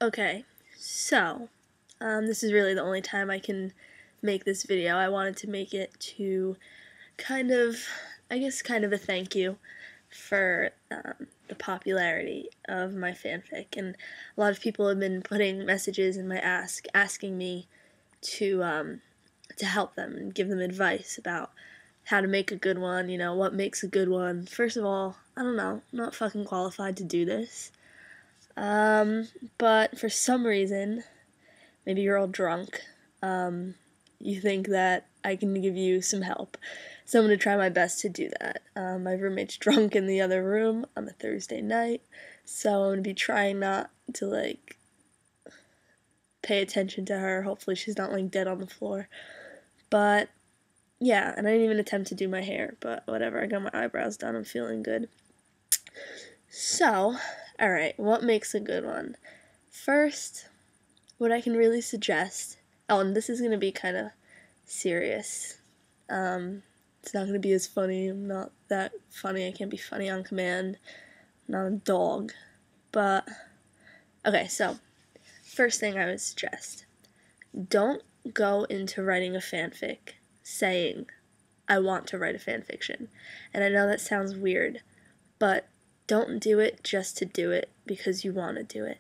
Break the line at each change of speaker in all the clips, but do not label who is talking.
Okay, so, this is really the only time I can make this video. I wanted to make it to kind of a thank you for the popularity of my fanfic, and a lot of people have been putting messages in my asking me to help them and give them advice about how to make a good one, what makes a good one. First of all, I don't know, I'm not fucking qualified to do this. But for some reason, maybe you're all drunk, you think that I can give you some help. So I'm going to try my best to do that. My roommate's drunk in the other room on a Thursday night, so I'm going to be trying not to, pay attention to her. Hopefully she's not, dead on the floor. But, yeah, and I didn't even attempt to do my hair, but whatever, I got my eyebrows done, I'm feeling good. So, alright, what makes a good one? First, what I can really suggest, and this is going to be kind of serious, it's not going to be as funny, I'm not that funny, I can't be funny on command, I'm not a dog, but, okay, so, first thing I would suggest, don't go into writing a fanfic saying, I want to write a fanfiction, and I know that sounds weird, but don't do it just to do it because you want to do it.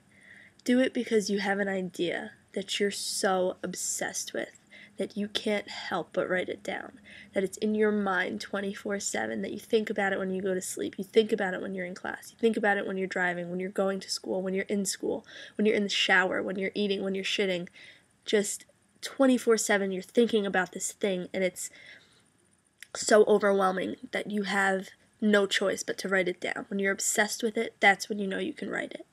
Do it because you have an idea that you're so obsessed with that you can't help but write it down, that it's in your mind 24/7, that you think about it when you go to sleep, you think about it when you're in class, you think about it when you're driving, when you're going to school, when you're in school, when you're in the shower, when you're eating, when you're shitting. Just 24/7 you're thinking about this thing, and it's so overwhelming that you have no choice but to write it down. When you're obsessed with it, that's when you know you can write it.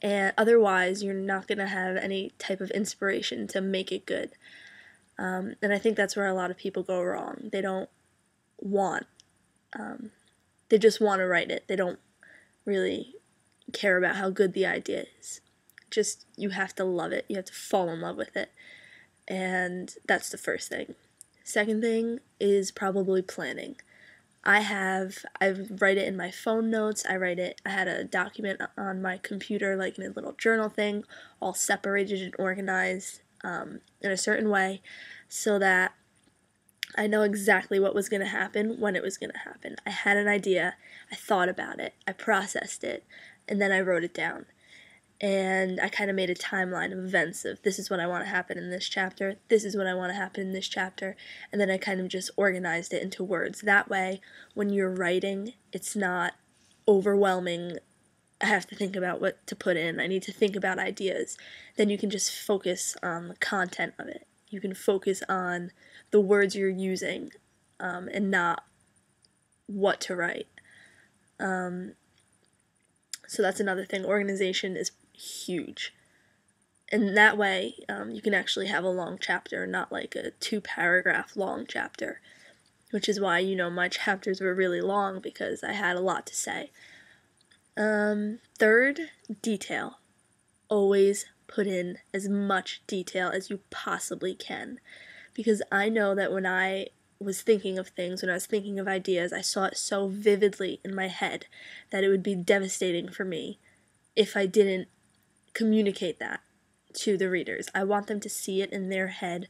And otherwise, you're not going to have any type of inspiration to make it good. And I think that's where a lot of people go wrong. They don't want, they just want to write it. They don't really care about how good the idea is. Just, you have to love it. You have to fall in love with it. And that's the first thing. Second thing is probably planning. I write it in my phone notes, I had a document on my computer, in a little journal thing, all separated and organized in a certain way, so that I know exactly what was going to happen when it was going to happen. I had an idea, I thought about it, I processed it, and then I wrote it down. And I kind of made a timeline of events of this is what I want to happen in this chapter, this is what I want to happen in this chapter, and then I kind of just organized it into words. That way, when you're writing, it's not overwhelming. I have to think about what to put in, I need to think about ideas. Then you can just focus on the content of it. You can focus on the words you're using, and not what to write. So that's another thing. Organization is huge. And that way, you can actually have a long chapter, not like a 2-paragraph long chapter. Which is why, my chapters were really long, because I had a lot to say. Third, detail. Always put in as much detail as you possibly can. Because I know that when I was thinking of things, when I was thinking of ideas, I saw it so vividly in my head that it would be devastating for me if I didn't communicate that to the readers. I want them to see it in their head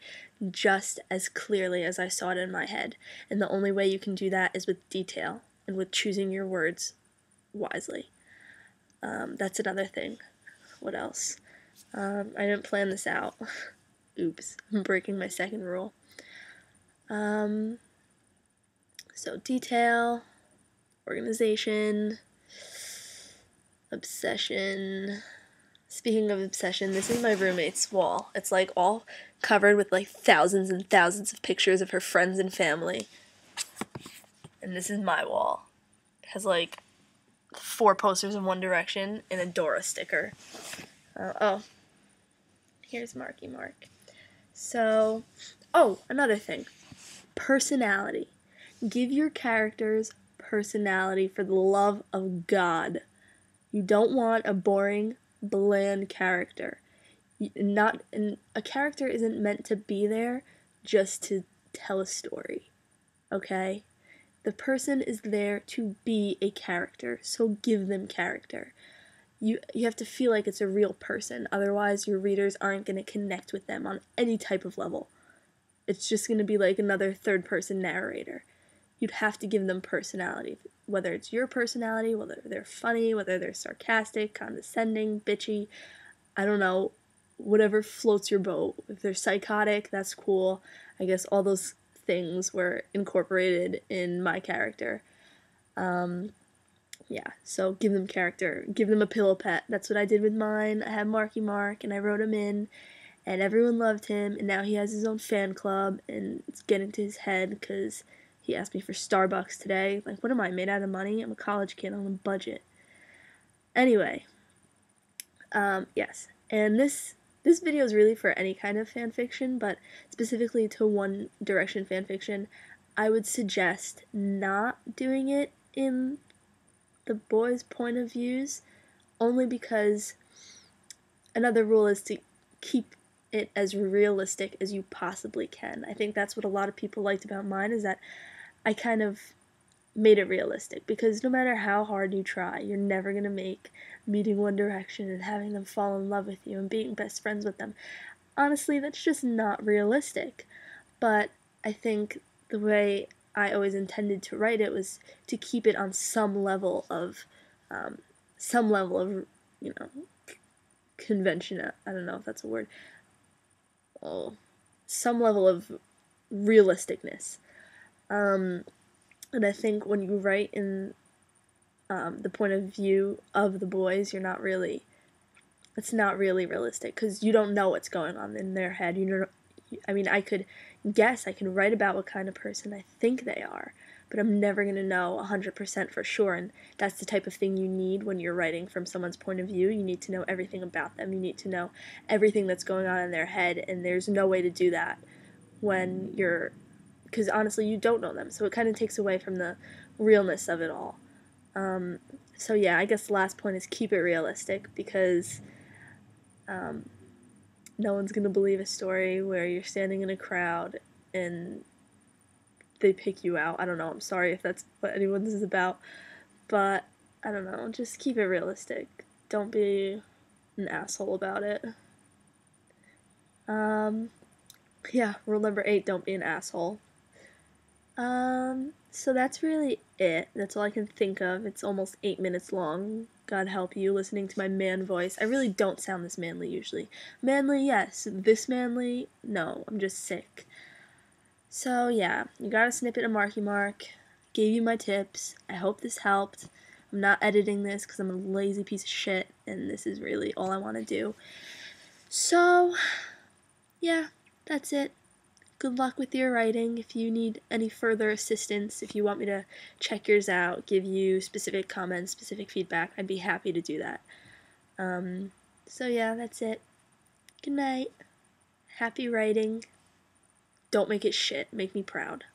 just as clearly as I saw it in my head. And the only way you can do that is with detail and with choosing your words wisely. That's another thing. What else? I didn't plan this out. Oops, I'm breaking my second rule. So detail, organization, obsession. Speaking of obsession, this is my roommate's wall. It's all covered with thousands and thousands of pictures of her friends and family. And this is my wall. It has 4 posters in One Direction and a Dora sticker. Here's Marky Mark. So, another thing. Personality. Give your characters personality, for the love of God. You don't want a boring, bland character. A character isn't meant to be there just to tell a story, okay? The person is there to be a character, so give them character. you have to feel like it's a real person. Otherwise, your readers aren't going to connect with them on any type of level. It's just going to be like another third-person narrator. You'd have to give them personality, whether it's your personality, whether they're funny, whether they're sarcastic, condescending, bitchy, I don't know, whatever floats your boat. If they're psychotic, that's cool. I guess all those things were incorporated in my character. Yeah, so give them character. Give them a pillow pet. That's what I did with mine. I had Marky Mark, and I wrote him in, and everyone loved him, and now he has his own fan club, and it's getting to his head because he asked me for Starbucks today. Like, what am I, made out of money? I'm a college kid on a budget. Anyway, yes, and this video is really for any kind of fan fiction, but specifically to One Direction fan fiction, I would suggest not doing it in the boys' point of views, only because another rule is to keep it as realistic as you possibly can. I think that's what a lot of people liked about mine, is that I kind of made it realistic, because no matter how hard you try, you're never going to make meeting One Direction and having them fall in love with you and being best friends with them. Honestly, that's just not realistic. But I think the way I always intended to write it was to keep it on some level of, you know, convention. I don't know if that's a word. Oh, some level of realisticness. And I think when you write in the point of view of the boys, it's not really realistic, because you don't know what's going on in their head. I mean, I could guess, I can write about what kind of person I think they are, but I'm never going to know 100% for sure, and that's the type of thing you need when you're writing from someone's point of view. You need to know everything about them. You need to know everything that's going on in their head, and there's no way to do that because honestly, you don't know them, so it kind of takes away from the realness of it all. So yeah, I guess the last point is keep it realistic, because no one's gonna believe a story where you're standing in a crowd and they pick you out. I don't know, I'm sorry if that's what anyone's is about, but I don't know, just keep it realistic. Don't be an asshole about it. Yeah, rule number 8, don't be an asshole. So that's really it. That's all I can think of. It's almost 8 minutes long. God help you, listening to my man voice. I really don't sound this manly usually. Manly, yes. This manly, no. I'm just sick. So yeah, you got a snippet of Marky Mark. Gave you my tips. I hope this helped. I'm not editing this because I'm a lazy piece of shit, and this is really all I want to do. So, yeah, that's it. Good luck with your writing. If you need any further assistance, if you want me to check yours out, give you specific comments, specific feedback, I'd be happy to do that. So yeah, that's it. Good night. Happy writing. Don't make it shit. Make me proud.